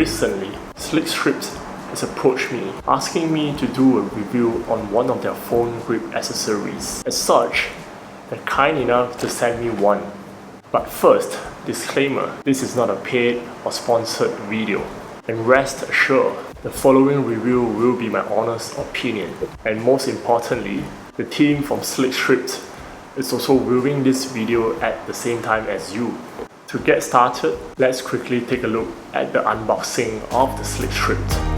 Recently, SleekStrip has approached me, asking me to do a review on one of their phone grip accessories. As such, they're kind enough to send me one. But first, disclaimer, this is not a paid or sponsored video. And rest assured, the following review will be my honest opinion. And most importantly, the team from SleekStrip is also viewing this video at the same time as you. To get started, let's quickly take a look at the unboxing of the SleekStrip.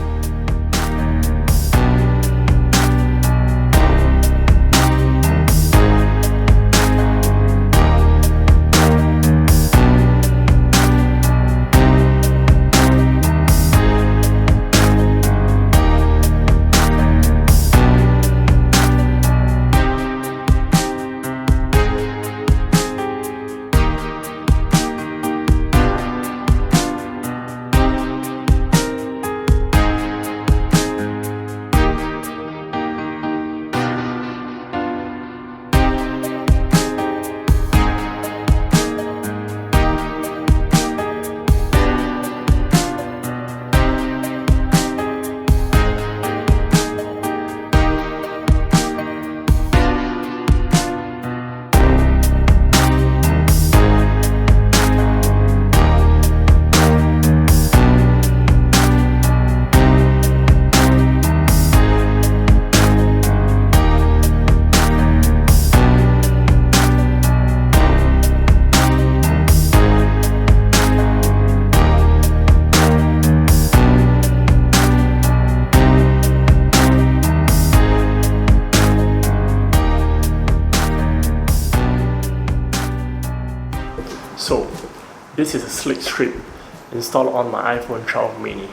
So, this is a SleekStrip installed on my iPhone 12 mini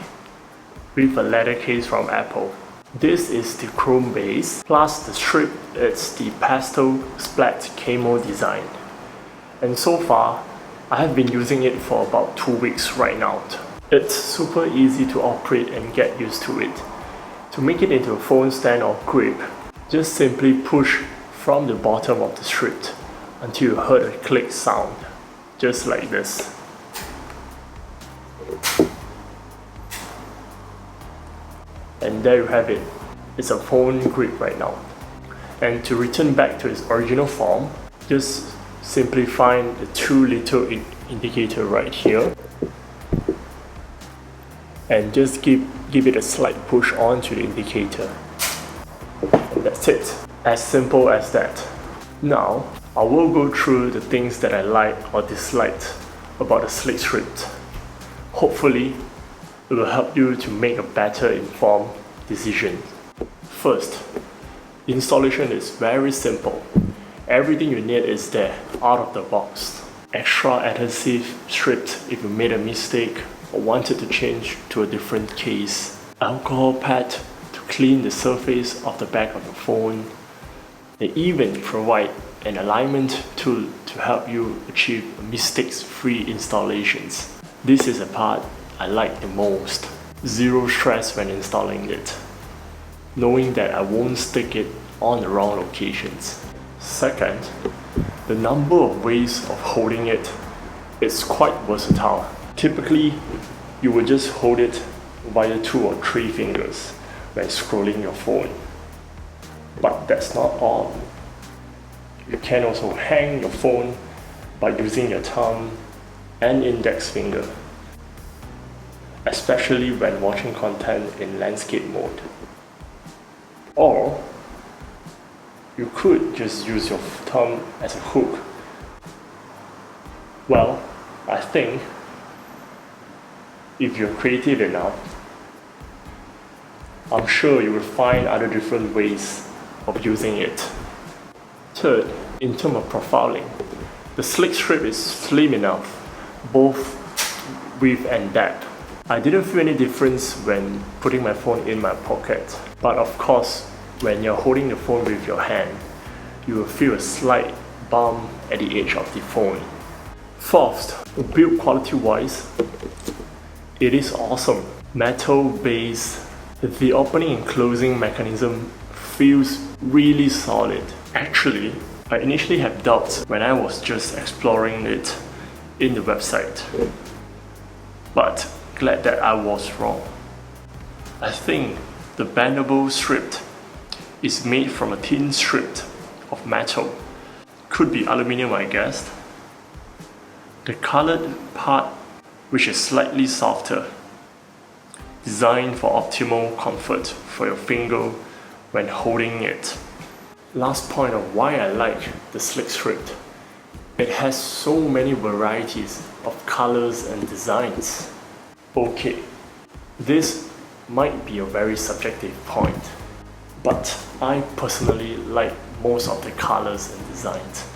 with a leather case from Apple. This is the chrome base, plus the strip is the pastel splat camo design. And so far, I have been using it for about 2 weeks right now. It's super easy to operate and get used to it. To make it into a phone stand or grip, just simply push from the bottom of the strip until you heard a click sound. Just like this. And there you have it. It's a phone grip right now. And to return back to its original form, just simply find the 2 little indicator right here. And just give it a slight push onto the indicator. And that's it. As simple as that. Now, I will go through the things that I liked or disliked about the SleekStrip. Hopefully, it will help you to make a better informed decision. First, the installation is very simple. Everything you need is there, out of the box. Extra adhesive strips if you made a mistake or wanted to change to a different case. Alcohol pad to clean the surface of the back of the phone. They even provide an alignment tool to help you achieve mistakes-free installations. This is the part I like the most. Zero stress when installing it, knowing that I won't stick it on the wrong locations. Second, the number of ways of holding it is quite versatile. Typically, you will just hold it via 2 or 3 fingers when scrolling your phone. But that's not all. You can also hang your phone by using your thumb and index finger, especially when watching content in landscape mode. Or you could just use your thumb as a hook. Well, I think if you're creative enough, I'm sure you will find other different ways of using it. Third, in terms of profiling, the SleekStrip is slim enough, both width and depth. I didn't feel any difference when putting my phone in my pocket, but of course, when you're holding the phone with your hand, you will feel a slight bump at the edge of the phone. Fourth, build quality wise, it is awesome. Metal base, the opening and closing mechanism feels really solid. Actually, I initially had doubts when I was just exploring it in the website. But glad that I was wrong. I think the bendable strip is made from a thin strip of metal. Could be aluminium, I guess. The colored part, which is slightly softer, designed for optimal comfort for your finger when holding it. Last point of why I like the SleekStrip. It has so many varieties of colors and designs. Okay, this might be a very subjective point, but I personally like most of the colors and designs.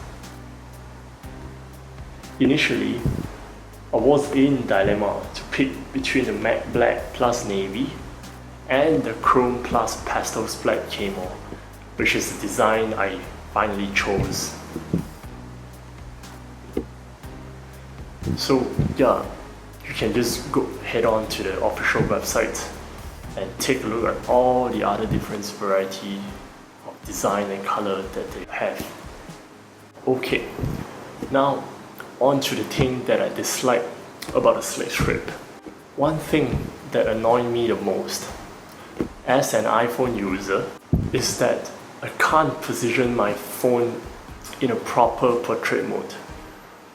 Initially, I was in dilemma to pick between the matte black plus navy and the chrome plus pastel black camo, which is the design I finally chose. So yeah, you can just go head on to the official website and take a look at all the other different variety of design and color that they have. Okay, now on to the thing that I dislike about the SleekStrip. One thing that annoyed me the most as an iPhone user is that I can't position my phone in a proper portrait mode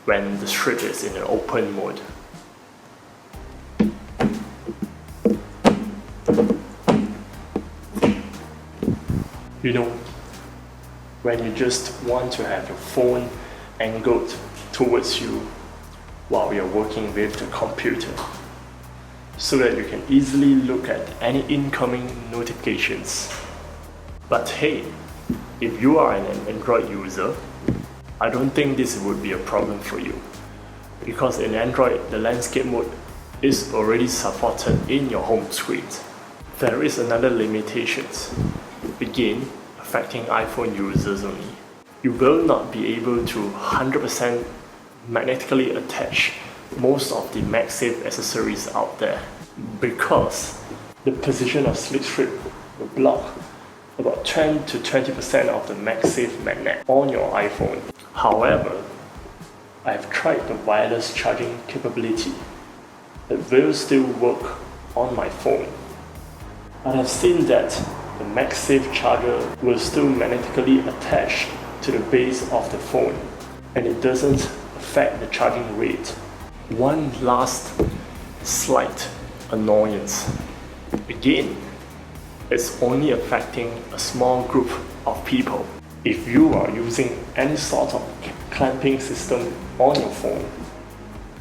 when the strip is in an open mode. You know, when you just want to have your phone angled towards you while you're working with the computer, so that you can easily look at any incoming notifications. But hey, if you are an Android user, I don't think this would be a problem for you, because in Android, the landscape mode is already supported in your home screen. There is another limitations, again affecting iPhone users only. You will not be able to 100% magnetically attach most of the MagSafe accessories out there, because the position of SleekStrip will block about 10 to 20% of the MagSafe magnet on your iPhone. However, I've tried the wireless charging capability. It will still work on my phone. And I've seen that the MagSafe charger will still magnetically attach to the base of the phone, and it doesn't affect the charging rate. One last slight annoyance. Again, it's only affecting a small group of people. If you are using any sort of clamping system on your phone,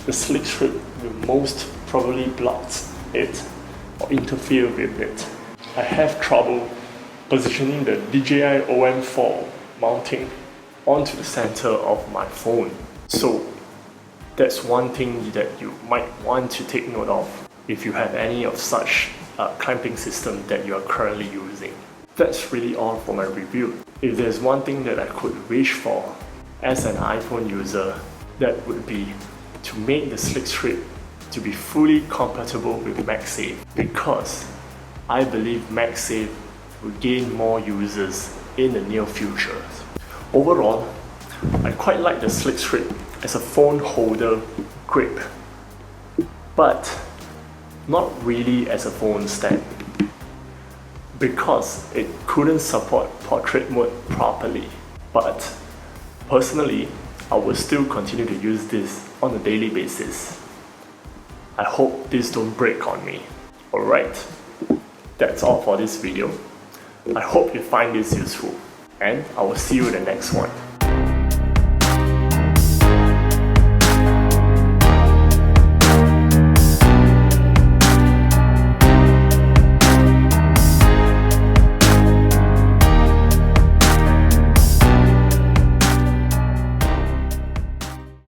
the SleekStrip will most probably block it or interfere with it. I have trouble positioning the DJI OM4 mounting onto the center of my phone. So that's one thing that you might want to take note of if you have any of such clamping system that you are currently using. That's really all for my review. If there's one thing that I could wish for as an iPhone user, that would be to make the SleekStrip to be fully compatible with MagSafe, because I believe MagSafe will gain more users in the near future. Overall, I quite like the SleekStrip as a phone holder grip, but not really as a phone stand, because it couldn't support portrait mode properly. But personally, I will still continue to use this on a daily basis. I hope this don't break on me. Alright, that's all for this video. I hope you find this useful, and I will see you in the next one.